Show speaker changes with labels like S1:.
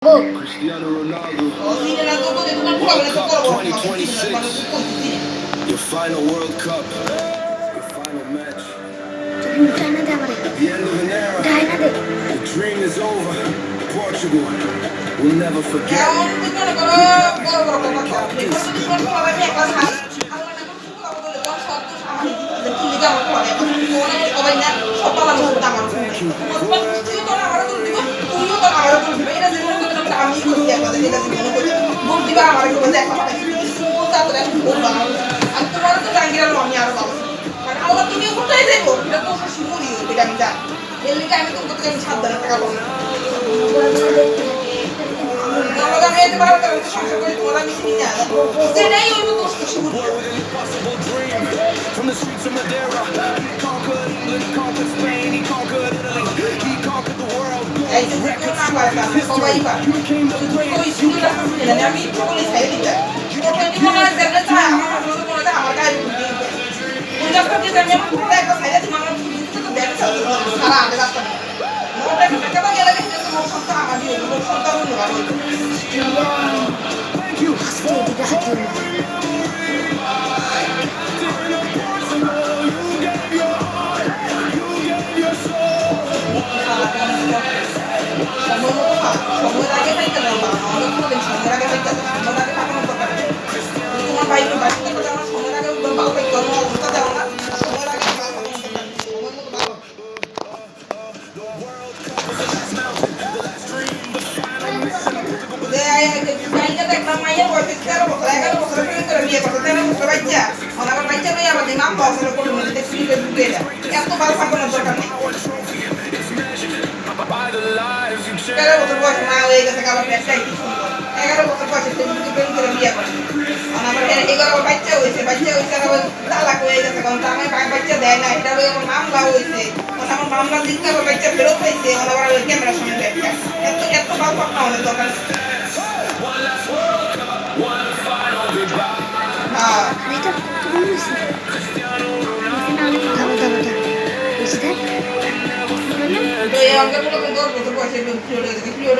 S1: Cristiano Ronaldo, World Cup 2026, your final World Cup, your final match. At the end of an era, the dream is over. Portugal will never forget.
S2: আমি করছি একটা যেটা মনে করি vote দিবা আমার কেউ দেখা পাবে তারপরে এখন ভোট বানাবো আমি তোমার তো জাঙ্গিরাল আমি আরো ভালো মানে আল্লাহ তুমিও কোথায় যাইবো এটা তো শিমুরি এটা আমি জানি এর লিগে আমি তো করতে আমি সাবধানে থাকাবো না আমি এতে পারো তার সংসার করে তোমার আমি চিনি না সেটাই হইব দোষ শিমুরি
S1: From the streets of Madeira, he conquered England, conquered Spain, he conquered Italy, he conquered the world.
S2: সবাই পারে ওই সুবিধা সুবিধা আমি একটু বলে ছাই দিতে ওখানে মনে হয় যেটা চাই আমার মনে করে আমার গায়ে উঠে ওই রাস্তা দিয়ে আমি পুরো একটা ছাইটা দিই আমার পুরো তো ব্যাগ চালাতে সারা আগে রাস্তা মোটা টাকা গেলে কিন্তু মোট সপ্তাহ আমার দিয়ে মোট সপ্তাহ হলো ভালো
S1: Thank you.
S2: সময়ের আগে পাইতে পারবো আমাদের কোনো দিন সময়ের আগে পাইতে সময়ের আগে পাঠানোর দরকার তোমার বাইকে বাড়িতে যাও না সময়ের আগে ভালো পাইতে কোনো অবস্থা যাও না সময়ের আগে ভালো সময় মতো ভালো দেখলাম মাইয়ের বয়স 11 বছর করে বিয়ে করতে 13 বছর বাচ্চা আমার বাচ্চা লই আবার দিন আব্বা আসলে করে মধ্যে দেখছি ঢুকে যায় এত ভালো পাঠানোর দরকার নেই 11 বছর বয়স না হয়ে গেছে আবার পেটটাই কি সুন্দর 11 বছর বয়সে ফেসবুকে প্রেম করে বিয়ে করে আমার 11 বাচ্চা হয়েছে আবার তালাক হয়ে গেছে কারণ আমার বাচ্চা দেয় না এটা হয়ে আমার মামলা হয়েছে আমার মামলা দিকে আবার বাচ্চা ফেরত পাইছে আবার ক্যামেরার সামনে একটা এত ভালো পাঠানোর দরকার হ্যাঁ
S3: এটা কত বড় হইছে এখানে অনেক ভালো দাম দাম বুঝতে
S2: এই অঙ্কের কোনো 10 বছর বয়সে